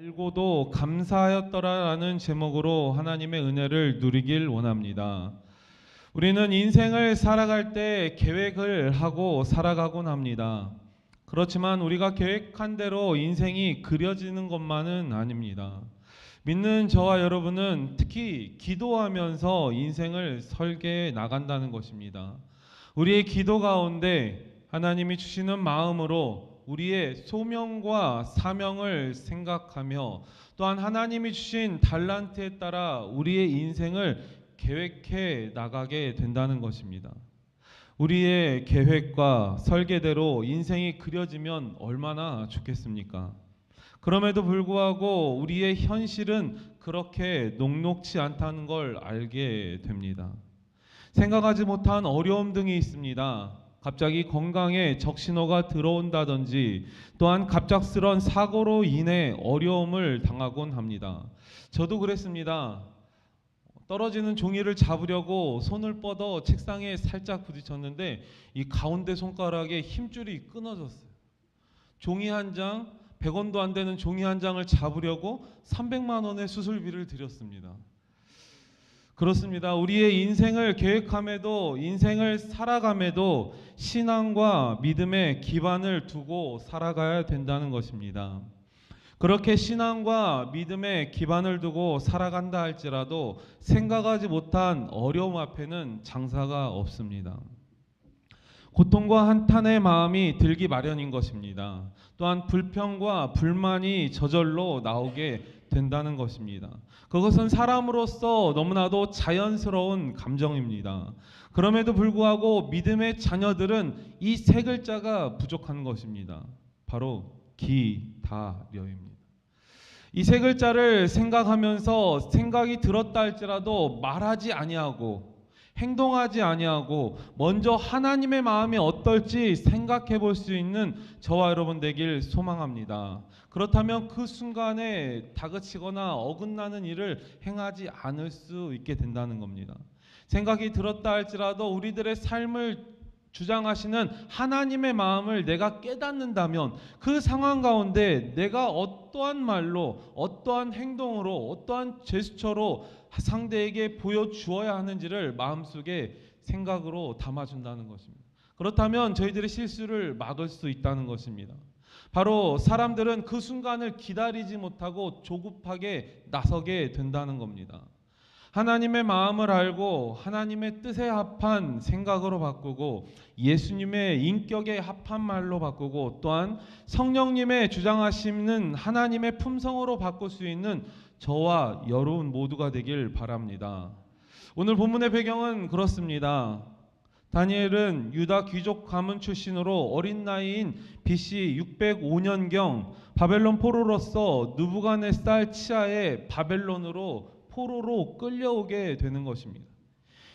알고도 감사하였더라라는 제목으로 하나님의 은혜를 누리길 원합니다. 우리는 인생을 살아갈 때 계획을 하고 살아가곤 합니다. 그렇지만 우리가 계획한 대로 인생이 그려지는 것만은 아닙니다. 믿는 저와 여러분은 특히 기도하면서 인생을 설계해 나간다는 것입니다. 우리의 기도 가운데 하나님이 주시는 마음으로 우리의 소명과 사명을 생각하며 또한 하나님이 주신 달란트에 따라 우리의 인생을 계획해 나가게 된다는 것입니다. 우리의 계획과 설계대로 인생이 그려지면 얼마나 좋겠습니까? 그럼에도 불구하고 우리의 현실은 그렇게 녹록지 않다는 걸 알게 됩니다. 생각하지 못한 어려움 등이 있습니다. 갑자기 건강에 적신호가 들어온다든지 또한 갑작스런 사고로 인해 어려움을 당하곤 합니다. 저도 그랬습니다. 떨어지는 종이를 잡으려고 손을 뻗어 책상에 살짝 부딪혔는데 이 가운데 손가락에 힘줄이 끊어졌어요. 종이 한 장, 100원도 안 되는 종이 한 장을 잡으려고 300만 원의 수술비를 들였습니다. 그렇습니다. 우리의 인생을 계획함에도 인생을 살아감에도 신앙과 믿음의 기반을 두고 살아가야 된다는 것입니다. 그렇게 신앙과 믿음의 기반을 두고 살아간다 할지라도 생각하지 못한 어려움 앞에는 장사가 없습니다. 고통과 한탄의 마음이 들기 마련인 것입니다. 또한 불평과 불만이 저절로 나오게 된다는 것입니다. 그것은 사람으로서 너무나도 자연스러운 감정입니다. 그럼에도 불구하고 믿음의 자녀들은 이 세 글자가 부족한 것입니다. 바로 기다려입니다. 이 세 글자를 생각하면서 생각이 들었다 할지라도 말하지 아니하고 행동하지 아니하고 먼저 하나님의 마음이 어떨지 생각해 볼 수 있는 저와 여러분 되길 소망합니다. 그렇다면 그 순간에 다그치거나 어긋나는 일을 행하지 않을 수 있게 된다는 겁니다. 생각이 들었다 할지라도 우리들의 삶을 주장하시는 하나님의 마음을 내가 깨닫는다면 그 상황 가운데 내가 어떠한 말로 어떠한 행동으로 어떠한 제스처로 상대에게 보여주어야 하는지를 마음속에 생각으로 담아준다는 것입니다. 그렇다면 저희들의 실수를 막을 수 있다는 것입니다. 바로 사람들은 그 순간을 기다리지 못하고 조급하게 나서게 된다는 겁니다. 하나님의 마음을 알고 하나님의 뜻에 합한 생각으로 바꾸고 예수님의 인격에 합한 말로 바꾸고 또한 성령님의 주장하시는 하나님의 품성으로 바꿀 수 있는 저와 여러분 모두가 되길 바랍니다. 오늘 본문의 배경은 그렇습니다. 다니엘은 유다 귀족 가문 출신으로 어린 나이인 BC 605년경 바벨론 포로로서 느부갓네살 치하에 바벨론으로 포로로 끌려오게 되는 것입니다.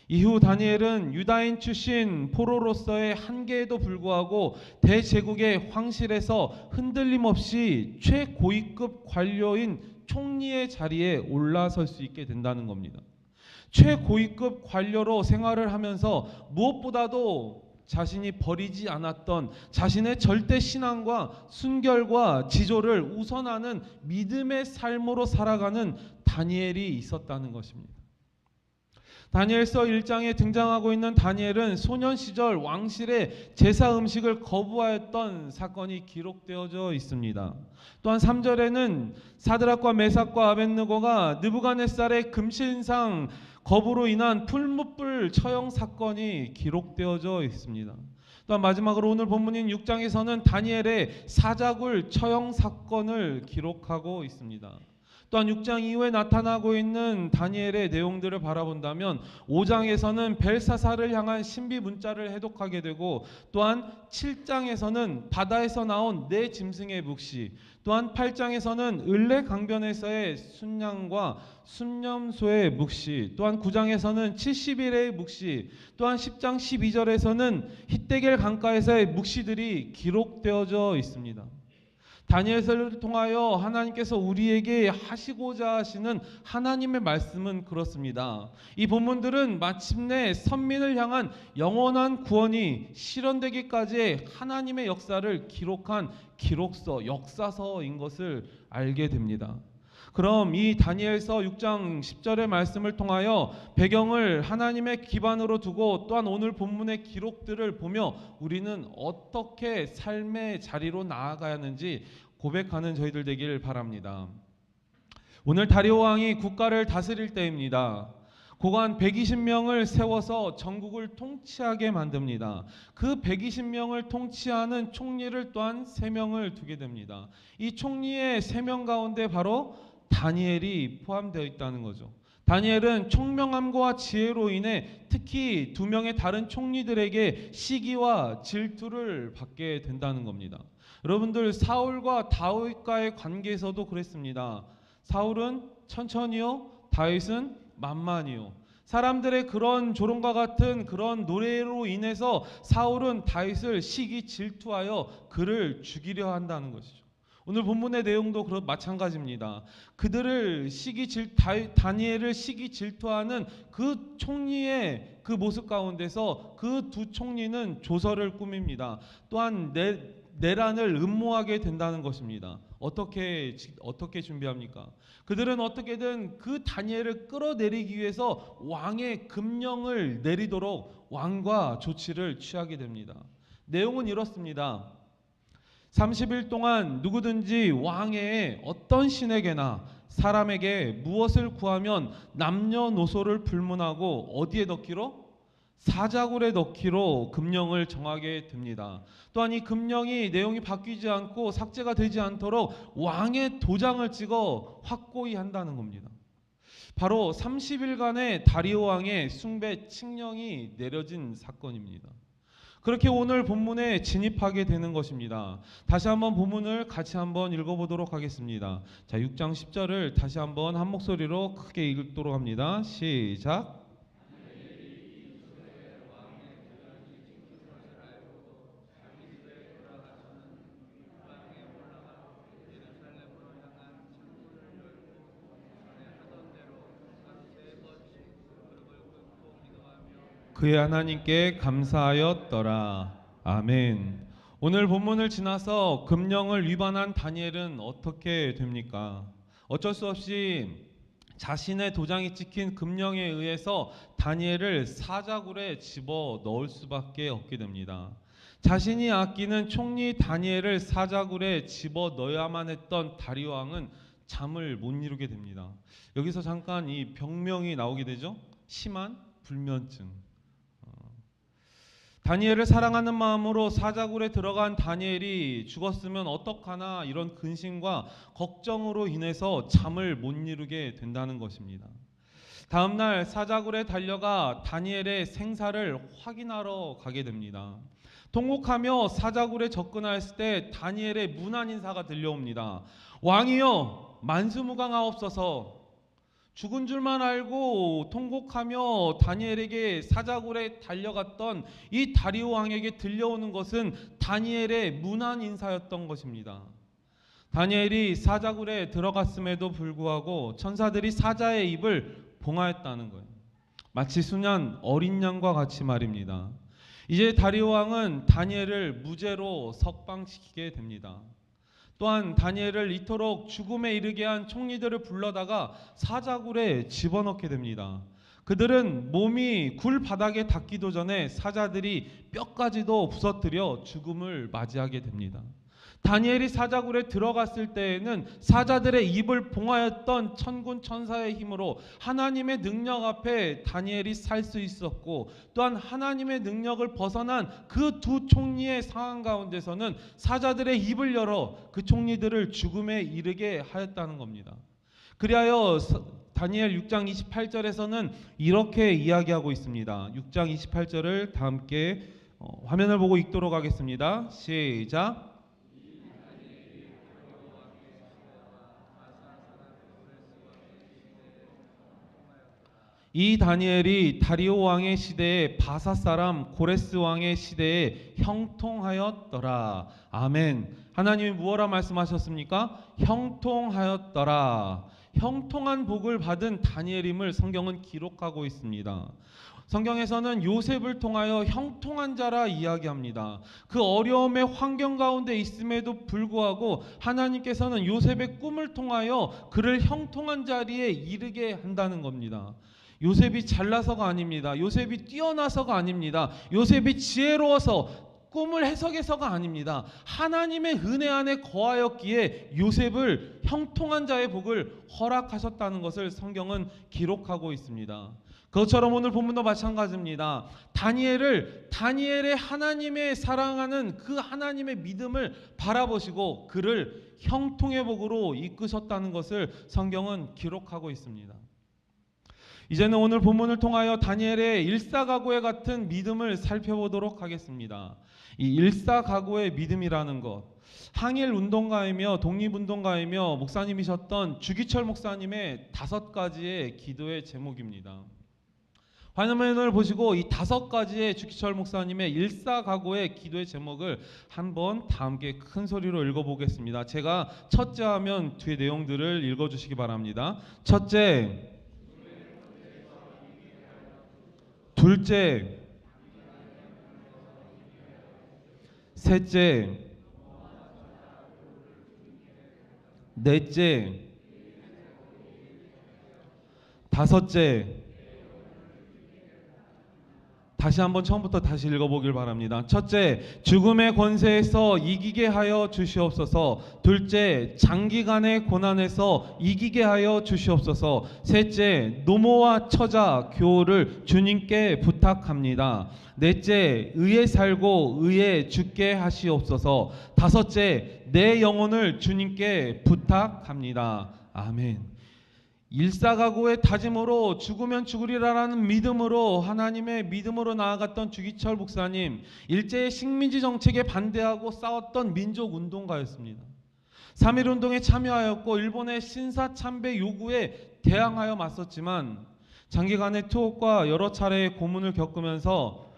이후 다니엘은 유다인 출신 포로로서의 한계에도 불구하고 대제국의 황실에서 흔들림 없이 최고위급 관료인 총리의 자리에 올라설 수 있게 된다는 겁니다. 최고위급 관료로 생활을 하면서 무엇보다도 자신이 버리지 않았던 자신의 절대 신앙과 순결과 지조를 우선하는 믿음의 삶으로 살아가는 다니엘이 있었다는 것입니다. 다니엘서 1장에 등장하고 있는 다니엘은 소년 시절 왕실의 제사 음식을 거부하였던 사건이 기록되어져 있습니다. 또한 3절에는 사드락과 메삭과 아벳느고가 느부갓네살의 금신상 거부로 인한 풀무불 처형 사건이 기록되어져 있습니다. 또한 마지막으로 오늘 본문인 6장에서는 다니엘의 사자굴 처형 사건을 기록하고 있습니다. 또한 6장 이후에 나타나고 있는 다니엘의 내용들을 바라본다면 5장에서는 벨사살을 향한 신비 문자를 해독하게 되고 또한 7장에서는 바다에서 나온 네 짐승의 묵시, 또한 8장에서는 을레 강변에서의 순양과 순념소의 묵시, 또한 9장에서는 70일의 묵시, 또한 10장 12절에서는 히데겔 강가에서의 묵시들이 기록되어져 있습니다. 다니엘서를 통하여 하나님께서 우리에게 하시고자 하시는 하나님의 말씀은 그렇습니다. 이 본문들은 마침내 선민을 향한 영원한 구원이 실현되기까지의 하나님의 역사를 기록한 기록서, 역사서인 것을 알게 됩니다. 그럼 이 다니엘서 6장 10절의 말씀을 통하여 배경을 하나님의 기반으로 두고 또한 오늘 본문의 기록들을 보며 우리는 어떻게 삶의 자리로 나아가야 하는지 고백하는 저희들 되길 바랍니다. 오늘 다리오 왕이 국가를 다스릴 때입니다. 고관 120명을 세워서 전국을 통치하게 만듭니다. 그 120명을 통치하는 총리를 또한 3명을 두게 됩니다. 이 총리의 3명 가운데 바로 다니엘이 포함되어 있다는 거죠. 다니엘은 총명함과 지혜로 인해 특히 2명의 다른 총리들에게 시기와 질투를 받게 된다는 겁니다. 여러분들, 사울과 다윗과의 관계에서도 그랬습니다. 사울은 천천히요, 다윗은 만만히요. 사람들의 그런 조롱과 같은 그런 노래로 인해서 사울은 다윗을 시기 질투하여 그를 죽이려 한다는 것이죠. 오늘 본문의 내용도 마찬가지입니다. 그들을 다니엘을 시기 질투하는 그 총리의 그 모습 가운데서 그 2 총리는 조서를 꾸밉니다. 또한 내란을 음모하게 된다는 것입니다. 어떻게 준비합니까? 그들은 어떻게든 그 다니엘을 끌어내리기 위해서 왕의 금령을 내리도록 왕과 조치를 취하게 됩니다. 내용은 이렇습니다. 30일 동안 누구든지 왕의 어떤 신에게나 사람에게 무엇을 구하면 남녀노소를 불문하고 어디에 넣기로? 사자굴에 넣기로 금령을 정하게 됩니다. 또한 이 금령이 내용이 바뀌지 않고 삭제가 되지 않도록 왕의 도장을 찍어 확고히 한다는 겁니다. 바로 30일간의 다리오 왕의 숭배 칙령이 내려진 사건입니다. 그렇게 오늘 본문에 진입하게 되는 것입니다. 다시 한번 본문을 같이 한번 읽어보도록 하겠습니다. 자, 6장 10절을 다시 한번 한 목소리로 크게 읽도록 합니다. 시작. 그의 하나님께 감사하였더라. 아멘. 오늘 본문을 지나서 금령을 위반한 다니엘은 어떻게 됩니까? 어쩔 수 없이 자신의 도장이 찍힌 금령에 의해서 다니엘을 사자굴에 집어 넣을 수밖에 없게 됩니다. 자신이 아끼는 총리 다니엘을 사자굴에 집어 넣어야만 했던 다리오 왕은 잠을 못 이루게 됩니다. 여기서 잠깐 이 병명이 나오게 되죠. 심한 불면증. 다니엘을 사랑하는 마음으로 사자굴에 들어간 다니엘이 죽었으면 어떡하나 이런 근심과 걱정으로 인해서 잠을 못 이루게 된다는 것입니다. 다음날 사자굴에 달려가 다니엘의 생사를 확인하러 가게 됩니다. 통곡하며 사자굴에 접근하였을 때 다니엘의 문안 인사가 들려옵니다. 왕이여, 만수무강하옵소서. 죽은 줄만 알고 통곡하며 다니엘에게 사자굴에 달려갔던 이 다리오 왕에게 들려오는 것은 다니엘의 문안 인사였던 것입니다. 다니엘이 사자굴에 들어갔음에도 불구하고 천사들이 사자의 입을 봉하였다는 거예요. 마치 순한 어린 양과 같이 말입니다. 이제 다리오 왕은 다니엘을 무죄로 석방시키게 됩니다. 또한 다니엘을 이토록 죽음에 이르게 한 총리들을 불러다가 사자굴에 집어넣게 됩니다. 그들은 몸이 굴 바닥에 닿기도 전에 사자들이 뼈까지도 부서뜨려 죽음을 맞이하게 됩니다. 다니엘이 사자굴에 들어갔을 때에는 사자들의 입을 봉하였던 천군 천사의 힘으로 하나님의 능력 앞에 다니엘이 살 수 있었고, 또한 하나님의 능력을 벗어난 그 2 총리의 상황 가운데서는 사자들의 입을 열어 그 총리들을 죽음에 이르게 하였다는 겁니다. 그리하여 다니엘 6장 28절에서는 이렇게 이야기하고 있습니다. 6장 28절을 다 함께 화면을 보고 읽도록 하겠습니다. 시작. 이 다니엘이 다리오 왕의 시대에 바사 사람 고레스 왕의 시대에 형통하였더라. 아멘. 하나님이 무엇라 말씀하셨습니까? 형통하였더라. 형통한 복을 받은 다니엘임을 성경은 기록하고 있습니다. 성경에서는 요셉을 통하여 형통한 자라 이야기합니다. 그 어려움의 환경 가운데 있음에도 불구하고 하나님께서는 요셉의 꿈을 통하여 그를 형통한 자리에 이르게 한다는 겁니다. 요셉이 잘나서가 아닙니다. 요셉이 뛰어나서가 아닙니다. 요셉이 지혜로워서 꿈을 해석해서가 아닙니다. 하나님의 은혜 안에 거하였기에 요셉을 형통한 자의 복을 허락하셨다는 것을 성경은 기록하고 있습니다. 그것처럼 오늘 본문도 마찬가지입니다. 다니엘의 하나님의 사랑하는 그 하나님의 믿음을 바라보시고 그를 형통의 복으로 이끄셨다는 것을 성경은 기록하고 있습니다. 이제는 오늘 본문을 통하여 다니엘의 일사각오의 같은 믿음을 살펴보도록 하겠습니다. 이 일사각오의 믿음이라는 것, 항일 운동가이며 독립운동가이며 목사님이셨던 주기철 목사님의 5가지의 기도의 제목입니다. 화면을 보시고 이 5가지의 주기철 목사님의 일사각오의 기도의 제목을 한번 다 함께 큰 소리로 읽어보겠습니다. 제가 첫째 하면 뒤에 내용들을 읽어주시기 바랍니다. 첫째, 둘째, 셋째, 넷째, 다섯째. 다시 한번 처음부터 다시 읽어보길 바랍니다. 첫째, 죽음의 권세에서 이기게 하여 주시옵소서. 둘째, 장기간의 고난에서 이기게 하여 주시옵소서. 셋째, 노모와 처자 교호를 주님께 부탁합니다. 넷째, 의에 살고 의에 죽게 하시옵소서. 다섯째, 내 영혼을 주님께 부탁합니다. 아멘. 일사각오의 다짐으로 죽으면 죽으리라라는 믿음으로 하나님의 믿음으로 나아갔던 주기철 목사님, 일제의 식민지 정책에 반대하고 싸웠던 민족운동가였습니다. 3.1운동에 참여하였고 일본의 신사참배 요구에 대항하여 맞섰지만 장기간의 투옥과 여러 차례의 고문을 겪으면서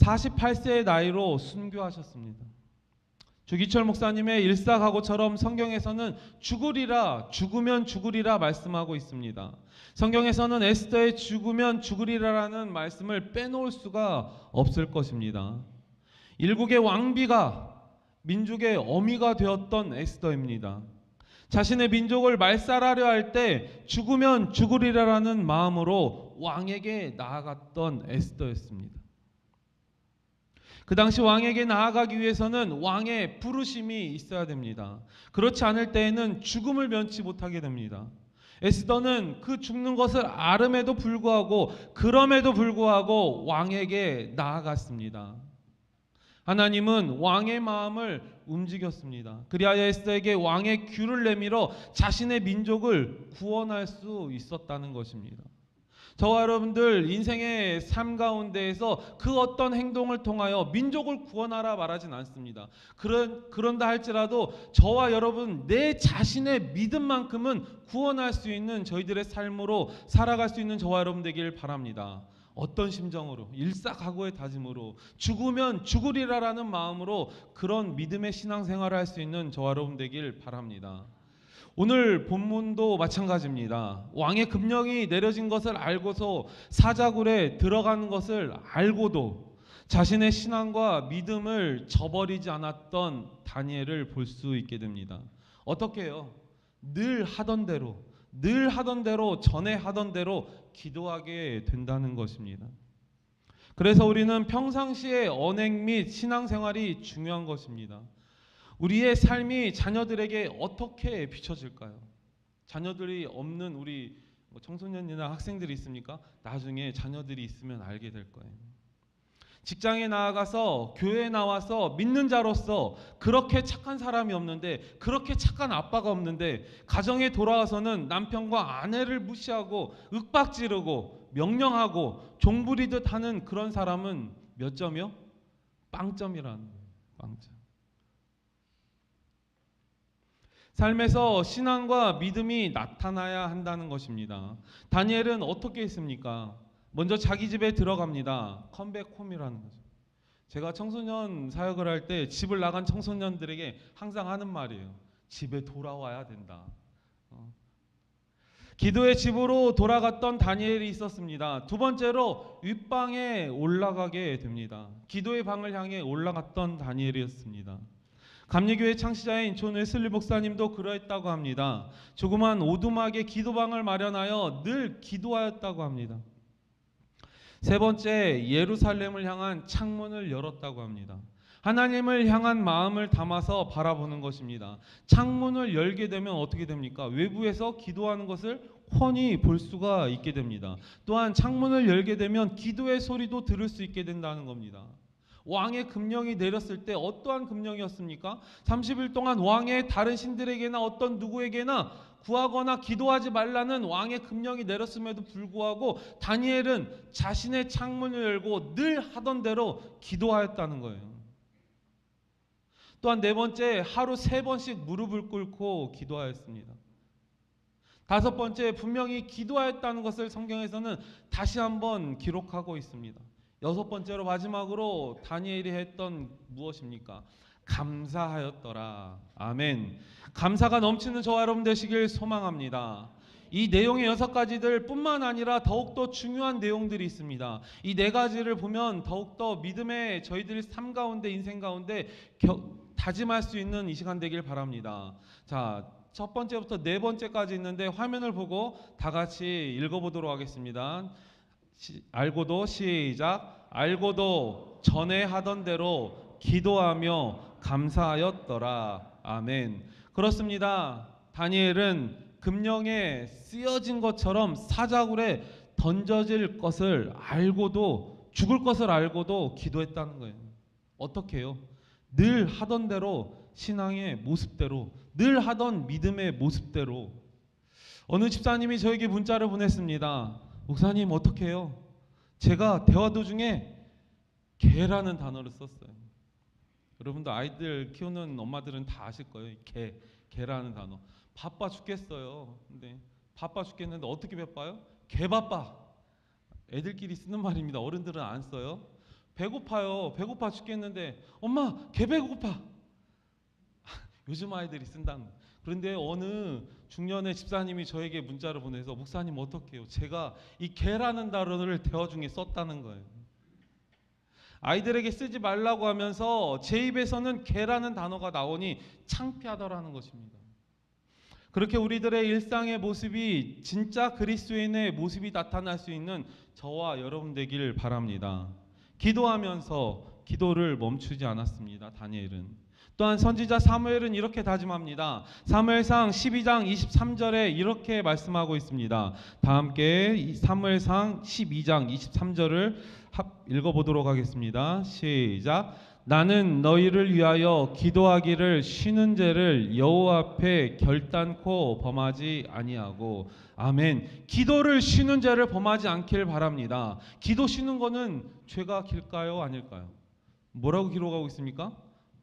48세의 나이로 순교하셨습니다. 주기철 목사님의 일사각오처럼 성경에서는 죽으면 죽으리라 말씀하고 있습니다. 성경에서는 에스더의 죽으면 죽으리라라는 말씀을 빼놓을 수가 없을 것입니다. 일국의 왕비가 민족의 어미가 되었던 에스더입니다. 자신의 민족을 말살하려 할 때 죽으면 죽으리라라는 마음으로 왕에게 나아갔던 에스더였습니다. 그 당시 왕에게 나아가기 위해서는 왕의 부르심이 있어야 됩니다. 그렇지 않을 때에는 죽음을 면치 못하게 됩니다. 에스더는 그 죽는 것을 아름에도 불구하고 그럼에도 불구하고 왕에게 나아갔습니다. 하나님은 왕의 마음을 움직였습니다. 그리하여 에스더에게 왕의 규를 내밀어 자신의 민족을 구원할 수 있었다는 것입니다. 저와 여러분들 인생의 삶 가운데에서 그 어떤 행동을 통하여 민족을 구원하라 말하진 않습니다. 그런다 할지라도 저와 여러분 내 자신의 믿음만큼은 구원할 수 있는 저희들의 삶으로 살아갈 수 있는 저와 여러분 되길 바랍니다. 어떤 심정으로? 일사각오의 다짐으로 죽으면 죽으리라라는 마음으로 그런 믿음의 신앙생활을 할 수 있는 저와 여러분 되길 바랍니다. 오늘 본문도 마찬가지입니다. 왕의 급령이 내려진 것을 알고서 사자굴에 들어가는 것을 알고도 자신의 신앙과 믿음을 저버리지 않았던 다니엘을 볼 수 있게 됩니다. 어떻게 해요? 늘 하던 대로 전에 하던 대로 기도하게 된다는 것입니다. 그래서 우리는 평상시에 언행 및 신앙생활이 중요한 것입니다. 우리의 삶이 자녀들에게 어떻게 비춰질까요? 자녀들이 없는 우리 청소년이나 학생들이 있습니까? 나중에 자녀들이 있으면 알게 될 거예요. 직장에 나아가서 교회에 나와서 믿는 자로서 그렇게 착한 사람이 없는데, 그렇게 착한 아빠가 없는데, 가정에 돌아와서는 남편과 아내를 무시하고 윽박지르고 명령하고 종부리듯 하는 그런 사람은 몇 점이요? 빵점이라는 거예요. 빵점. 삶에서 신앙과 믿음이 나타나야 한다는 것입니다. 다니엘은 어떻게 했습니까? 먼저 자기 집에 들어갑니다. 컴백홈이라는 거죠. 제가 청소년 사역을 할 때 집을 나간 청소년들에게 항상 하는 말이에요. 집에 돌아와야 된다. 기도의 집으로 돌아갔던 다니엘이 있었습니다. 두 번째로 윗방에 올라가게 됩니다. 기도의 방을 향해 올라갔던 다니엘이었습니다. 감리교회 창시자인 존 웨슬리 목사님도 그러했다고 합니다. 조그만 오두막에 기도방을 마련하여 늘 기도하였다고 합니다. 세 번째, 예루살렘을 향한 창문을 열었다고 합니다. 하나님을 향한 마음을 담아서 바라보는 것입니다. 창문을 열게 되면 어떻게 됩니까? 외부에서 기도하는 것을 훤히 볼 수가 있게 됩니다. 또한 창문을 열게 되면 기도의 소리도 들을 수 있게 된다는 겁니다. 왕의 금령이 내렸을 때 어떠한 금령이었습니까? 30일 동안 왕의 다른 신들에게나 어떤 누구에게나 구하거나 기도하지 말라는 왕의 금령이 내렸음에도 불구하고 다니엘은 자신의 창문을 열고 늘 하던 대로 기도하였다는 거예요. 또한 네 번째, 하루 3번씩 무릎을 꿇고 기도하였습니다. 다섯 번째, 분명히 기도하였다는 것을 성경에서는 다시 한번 기록하고 있습니다. 여섯 번째로 마지막으로 다니엘이 했던 무엇입니까? 감사하였더라. 아멘. 감사가 넘치는 저와 여러분 되시길 소망합니다. 이 내용의 6가지들 뿐만 아니라 더욱더 중요한 내용들이 있습니다. 이 4가지를 보면 더욱더 믿음의 저희들의 삶 가운데, 인생 가운데 다짐할 수 있는 이 시간 되길 바랍니다. 자, 첫 번째부터 4번째까지 있는데 화면을 보고 다 같이 읽어보도록 하겠습니다. 알고도 시작. 알고도 전에 하던 대로 기도하며 감사하였더라. 아멘. 그렇습니다. 다니엘은 금령에 쓰여진 것처럼 사자굴에 던져질 것을 알고도, 죽을 것을 알고도 기도했다는 거예요. 어떻게 해요? 늘 하던 대로, 신앙의 모습대로, 늘 하던 믿음의 모습대로. 어느 집사님이 저에게 문자를 보냈습니다. 목사님 어떻게 해요? 제가 대화 도중에 개라는 단어를 썼어요. 여러분도 아이들 키우는 엄마들은 다 아실 거예요. 개라는 단어. 바빠 죽겠어요. 근데 바빠 죽겠는데 어떻게 바빠요? 개 바빠. 애들끼리 쓰는 말입니다. 어른들은 안 써요. 배고파요. 배고파 죽겠는데 엄마 개 배고파. 요즘 아이들이 쓴다는. 그런데 어느 중년의 집사님이 저에게 문자를 보내서 목사님 어떻게 해요? 제가 이 개라는 단어를 대화 중에 썼다는 거예요. 아이들에게 쓰지 말라고 하면서 제 입에서는 개라는 단어가 나오니 창피하더라는 것입니다. 그렇게 우리들의 일상의 모습이 진짜 그리스도인의 모습이 나타날 수 있는 저와 여러분 되길 바랍니다. 기도하면서 기도를 멈추지 않았습니다. 다니엘은. 또한 선지자 사무엘은 이렇게 다짐합니다. 사무엘상 12장 23절에 이렇게 말씀하고 있습니다. 다 함께 사무엘상 12장 23절을 읽어보도록 하겠습니다. 시작. 나는 너희를 위하여 기도하기를 쉬는 죄를 여호와 앞에 결단코 범하지 아니하고. 아멘. 기도를 쉬는 죄를 범하지 않길 바랍니다. 기도 쉬는 거는 죄가 길까요? 아닐까요? 뭐라고 기록하고 있습니까?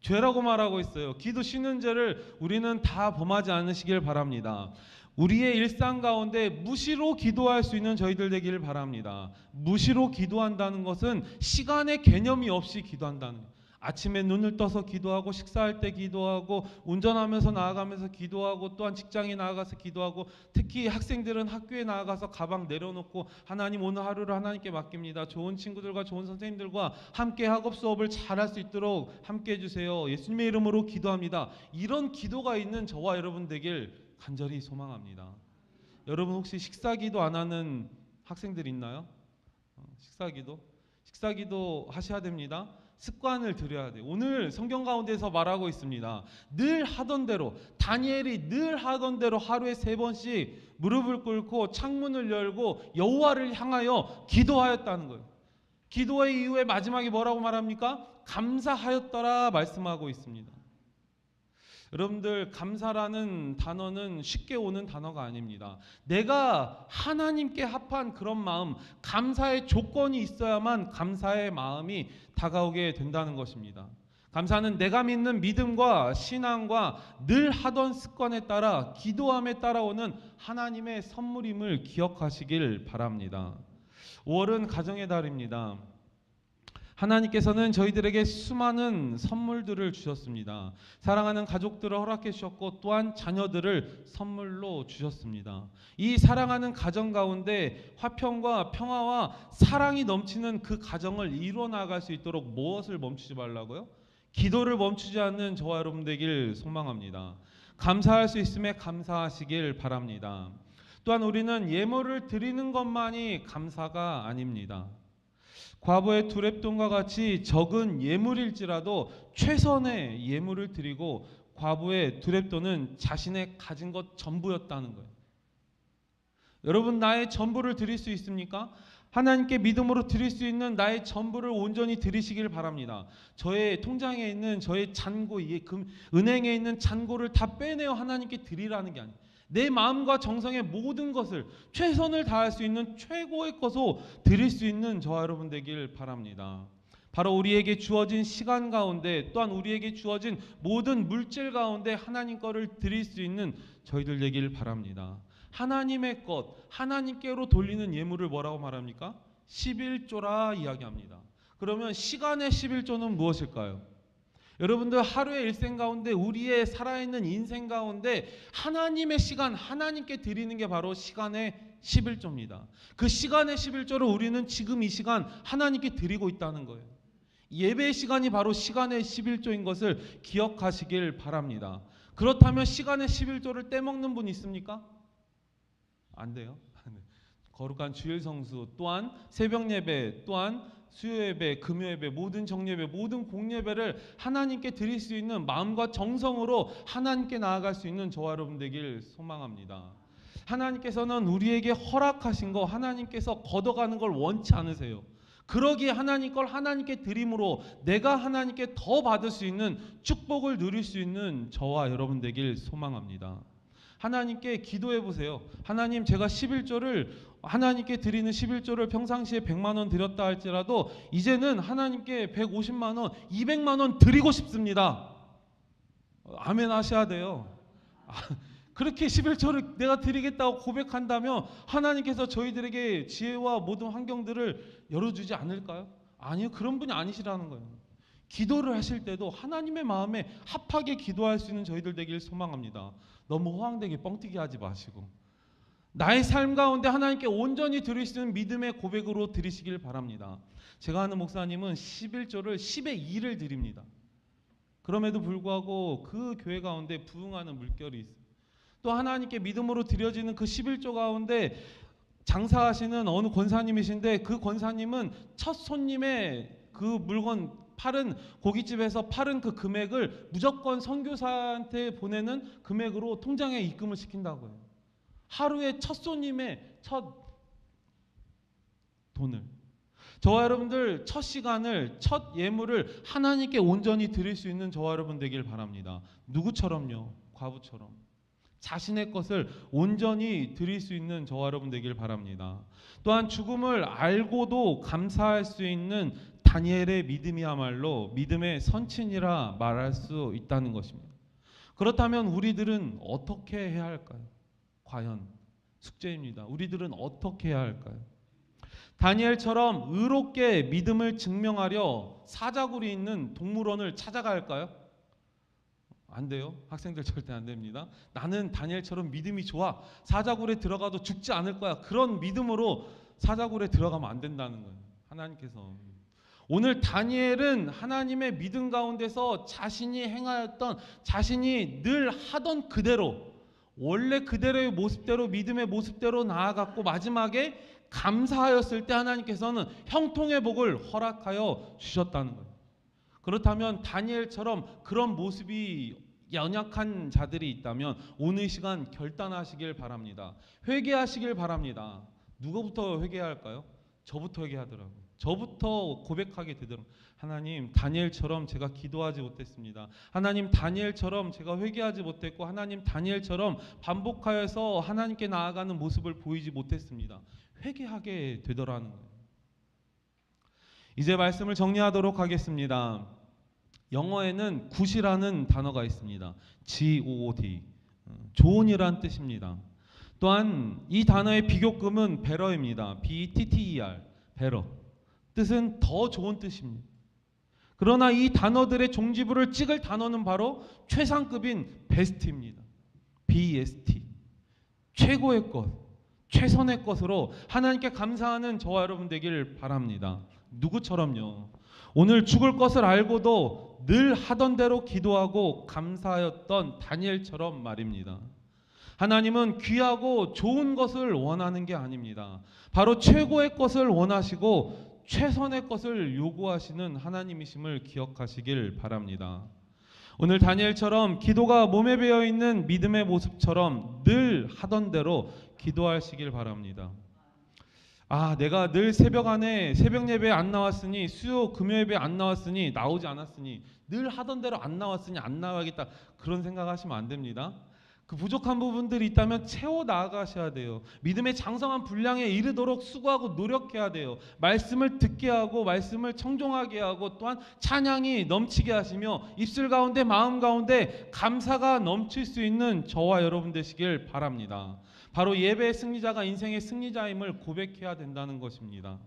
죄라고 말하고 있어요. 기도 쉬는 죄를 우리는 다 범하지 않으시길 바랍니다. 우리의 일상 가운데 무시로 기도할 수 있는 저희들 되기를 바랍니다. 무시로 기도한다는 것은 시간의 개념이 없이 기도한다는 거예요. 아침에 눈을 떠서 기도하고, 식사할 때 기도하고, 운전하면서 나아가면서 기도하고, 또한 직장에 나아가서 기도하고, 특히 학생들은 학교에 나아가서 가방 내려놓고 하나님 오늘 하루를 하나님께 맡깁니다. 좋은 친구들과 좋은 선생님들과 함께 학업 수업을 잘할 수 있도록 함께 해주세요. 예수님의 이름으로 기도합니다. 이런 기도가 있는 저와 여러분 되길 간절히 소망합니다. 여러분 혹시 식사기도 안 하는 학생들 있나요? 식사기도 하셔야 됩니다. 습관을 들여야 돼요. 오늘 성경 가운데서 말하고 있습니다. 늘 하던 대로, 다니엘이 늘 하던 대로 하루에 3번씩 무릎을 꿇고 창문을 열고 여호와를 향하여 기도하였다는 거예요. 기도의 이후에 마지막에 뭐라고 말합니까? 감사하였더라 말씀하고 있습니다. 여러분들, 감사라는 단어는 쉽게 오는 단어가 아닙니다. 내가 하나님께 합한 그런 마음, 감사의 조건이 있어야만 감사의 마음이 다가오게 된다는 것입니다. 감사는 내가 믿는 믿음과 신앙과 늘 하던 습관에 따라 기도함에 따라오는 하나님의 선물임을 기억하시길 바랍니다. 5월은 가정의 달입니다. 하나님께서는 저희들에게 수많은 선물들을 주셨습니다. 사랑하는 가족들을 허락해 주셨고 또한 자녀들을 선물로 주셨습니다. 이 사랑하는 가정 가운데 화평과 평화와 사랑이 넘치는 그 가정을 이루어 나갈 수 있도록 무엇을 멈추지 말라고요? 기도를 멈추지 않는 저와 여러분 되길 소망합니다. 감사할 수 있음에 감사하시길 바랍니다. 또한 우리는 예물을 드리는 것만이 감사가 아닙니다. 과부의 두 렙돈과 같이 적은 예물일지라도 최선의 예물을 드리고 과부의 두 렙돈은 자신의 가진 것 전부였다는 거예요. 여러분, 나의 전부를 드릴 수 있습니까? 하나님께 믿음으로 드릴 수 있는 나의 전부를 온전히 드리시길 바랍니다. 저의 통장에 있는 저의 잔고, 은행에 있는 잔고를 다 빼내어 하나님께 드리라는 게 아니에요. 내 마음과 정성의 모든 것을 최선을 다할 수 있는 최고의 것으로 드릴 수 있는 저와 여러분 되길 바랍니다. 바로 우리에게 주어진 시간 가운데 또한 우리에게 주어진 모든 물질 가운데 하나님 거를 드릴 수 있는 저희들 되길 바랍니다. 하나님의 것, 하나님께로 돌리는 예물을 뭐라고 말합니까? 11조라 이야기합니다. 그러면 시간의 11조는 무엇일까요? 여러분들 하루의 일생 가운데 우리의 살아있는 인생 가운데 하나님의 시간, 하나님께 드리는 게 바로 시간의 11조입니다. 그 시간의 11조를 우리는 지금 이 시간 하나님께 드리고 있다는 거예요. 예배의 시간이 바로 시간의 11조인 것을 기억하시길 바랍니다. 그렇다면 시간의 11조를 떼먹는 분 있습니까? 안 돼요. 거룩한 주일 성수 또한 새벽 예배 또한 수요 예배, 금요 예배, 모든 정예배, 모든 공예배를 하나님께 드릴 수 있는 마음과 정성으로 하나님께 나아갈 수 있는 저와 여러분 되길 소망합니다. 하나님께서는 우리에게 허락하신 거 하나님께서 걷어가는 걸 원치 않으세요. 그러기에 하나님 걸 하나님께 드림으로 내가 하나님께 더 받을 수 있는 축복을 누릴 수 있는 저와 여러분 되길 소망합니다. 하나님께 기도해 보세요. 하나님, 제가 11조를 하나님께 드리는 11조를 평상시에 100만 원 드렸다 할지라도 이제는 하나님께 150만 원, 200만 원 드리고 싶습니다. 아멘 하셔야 돼요. 그렇게 11조를 내가 드리겠다고 고백한다면 하나님께서 저희들에게 지혜와 모든 환경들을 열어주지 않을까요? 아니요, 그런 분이 아니시라는 거예요. 기도를 하실 때도 하나님의 마음에 합하게 기도할 수 있는 저희들 되길 소망합니다. 너무 호황되게 뻥튀기 하지 마시고 나의 삶 가운데 하나님께 온전히 드릴 수 있는 믿음의 고백으로 드리시길 바랍니다. 제가 아는 목사님은 11조를 10의 2를 드립니다. 그럼에도 불구하고 그 교회 가운데 부흥하는 물결이 있어요. 또 하나님께 믿음으로 드려지는 그 11조 가운데 장사하시는 어느 권사님이신데 그 권사님은 첫 손님의 그 물건 팔은 고깃집에서 팔은 그 금액을 무조건 선교사한테 보내는 금액으로 통장에 입금을 시킨다고요. 하루에 첫 손님의 첫 돈을 저와 여러분들 첫 시간을 첫 예물을 하나님께 온전히 드릴 수 있는 저와 여러분 되길 바랍니다. 누구처럼요? 과부처럼 자신의 것을 온전히 드릴 수 있는 저와 여러분 되길 바랍니다. 또한 죽음을 알고도 감사할 수 있는 다니엘의 믿음이야말로 믿음의 선친이라 말할 수 있다는 것입니다. 그렇다면 우리들은 어떻게 해야 할까요? 과연 숙제입니다. 우리들은 어떻게 해야 할까요? 다니엘처럼 의롭게 믿음을 증명하려 사자굴이 있는 동물원을 찾아갈까요? 안 돼요. 학생들 절대 안 됩니다. 나는 다니엘처럼 믿음이 좋아. 사자굴에 들어가도 죽지 않을 거야. 그런 믿음으로 사자굴에 들어가면 안 된다는 거예요. 하나님께서. 오늘 다니엘은 하나님의 믿음 가운데서 자신이 행하였던 자신이 늘 하던 그대로 원래 그대로의 모습대로 믿음의 모습대로 나아갔고 마지막에 감사하였을 때 하나님께서는 형통의 복을 허락하여 주셨다는 거예요. 그렇다면 다니엘처럼 그런 모습이 연약한 자들이 있다면 오늘 시간 결단하시길 바랍니다. 회개하시길 바랍니다. 누구부터 회개할까요? 저부터 회개하더라고요. 저부터 고백하게 되더라고요. 하나님, 다니엘처럼 제가 기도하지 못했습니다. 하나님, 다니엘처럼 제가 회개하지 못했고 하나님, 다니엘처럼 반복하여서 하나님께 나아가는 모습을 보이지 못했습니다. 회개하게 되더라는 거예요. 이제 말씀을 정리하도록 하겠습니다. 영어에는 굿이라는 단어가 있습니다. G-O-O-D, 좋은이란 뜻입니다. 또한 이 단어의 비교급은 베러입니다. B-E-T-T-E-R, 베러. 뜻은 더 좋은 뜻입니다. 그러나 이 단어들의 종지부를 찍을 단어는 바로 최상급인 베스트입니다. BEST. 최고의 것, 최선의 것으로 하나님께 감사하는 저와 여러분 되길 바랍니다. 누구처럼요? 오늘 죽을 것을 알고도 늘 하던 대로 기도하고 감사하였던 다니엘처럼 말입니다. 하나님은 귀하고 좋은 것을 원하는 게 아닙니다. 바로 최고의 것을 원하시고 최선의 것을 요구하시는 하나님이심을 기억하시길 바랍니다. 오늘 다니엘처럼 기도가 몸에 배어 있는 믿음의 모습처럼 늘 하던 대로 기도하시길 바랍니다. 내가 늘 새벽 예배 안 나왔으니, 수요 금요 예배 안 나왔으니, 나오지 않았으니, 늘 하던 대로 안 나왔으니 안 나가겠다, 그런 생각하시면 안 됩니다. 그 부족한 부분들이 있다면 채워 나가셔야 돼요. 믿음의 장성한 분량에 이르도록 수고하고 노력해야 돼요. 말씀을 듣게 하고 말씀을 청종하게 하고 또한 찬양이 넘치게 하시며 입술 가운데 마음 가운데 감사가 넘칠 수 있는 저와 여러분 되시길 바랍니다. 바로 예배의 승리자가 인생의 승리자임을 고백해야 된다는 것입니다.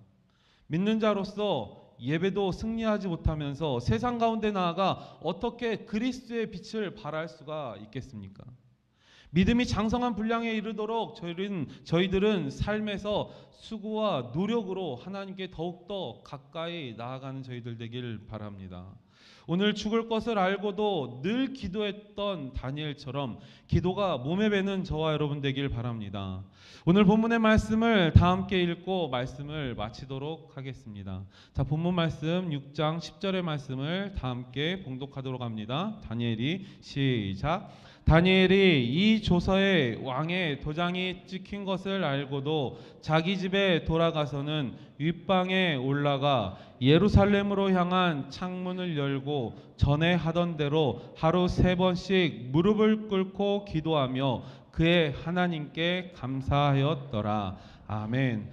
믿는 자로서 예배도 승리하지 못하면서 세상 가운데 나아가 어떻게 그리스도의 빛을 발할 수가 있겠습니까? 믿음이 장성한 분량에 이르도록 저희들은 삶에서 수고와 노력으로 하나님께 더욱더 가까이 나아가는 저희들 되길 바랍니다. 오늘 죽을 것을 알고도 늘 기도했던 다니엘처럼 기도가 몸에 배는 저와 여러분 되길 바랍니다. 오늘 본문의 말씀을 다 함께 읽고 말씀을 마치도록 하겠습니다. 자, 본문 말씀 6장 10절의 말씀을 다 함께 봉독하도록 합니다. 다니엘이 시작. 다니엘이 이 조서에 왕의 도장이 찍힌 것을 알고도 자기 집에 돌아가서는 윗방에 올라가 예루살렘으로 향한 창문을 열고 전에 하던 대로 하루 3번씩 무릎을 꿇고 기도하며 그의 하나님께 감사하였더라. 아멘.